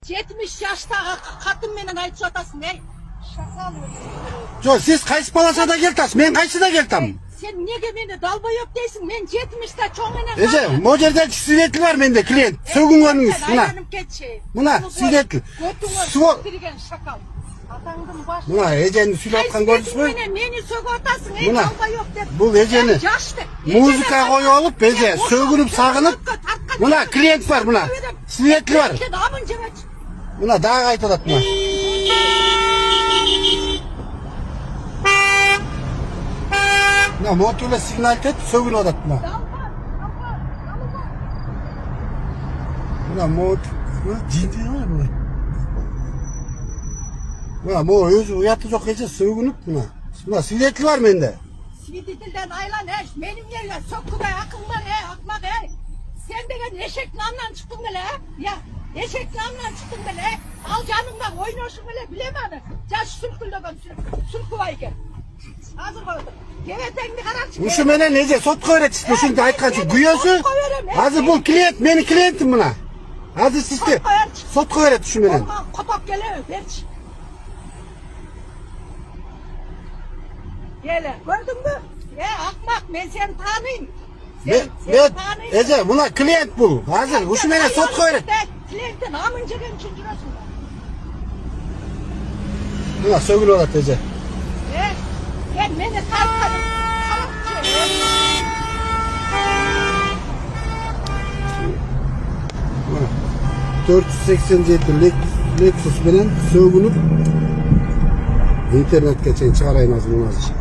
70 yaştағы қатын менен айтып жатасың, ей. Шақал өзің. Жоқ, сіз қайсы баласада келтасыз, мен қайсыда келтам? Сен неге мені долбоёб дейсің? Мен 70-та чоңынан. Эже, мо жерде свидетель бар менде, клиент. Сөгүнгөнүңүз, мына. Мына, свидетель. Кирген шакал. Атаңдын башы. Мына, эжени сүйлөп аткан көрдүңүзбү? Мени сөгүп атасың, ей, Мына, долбоёб деп. бул эжени музыка коюп алып, эже сөгүнүп сагынып. Мына, клиент бар, мына. Свидетель бар. Мына, дагы айтып атат, мына. Мына, мотуле сигнал тет, сөгүнүп атат, мына. Мына, жинди бар, мына. Мына, мо өзү уяты жок эже сөгүнүп, мына. Мына, свидетель бар менде. Свидетельден айлан, менің елге соққыдай ақың бар, ақмақ, Сен деген ешек намынан шықтың беле, ешек намынан шықтың беле, ал жаныңда ойношың беле, білем аны. Жаш сүлкілдеген сүлкібай екен. Азыр қойды. Кебетеңді қарақшы. Ушу менен эже сотко беретсиз, ушунду айтканчы күйөөсү. Азыр бул клиент, менин клиентим мына. Азыр сизди сотко берет ушу менен. Котоп келе, берчи. Келе, көрдің бі? Ақмақ, мен сені таныйм. Эже, мына клиент бул. Азыр ушу менен сотко берет. Клиенттен амын жеген үчүн жүрөсүң. Мына сөгүнүп атат эже. Сен мени тартқаның. 487 Lexus менен сөгүнүп интернетке чейин чыгарайын азыр.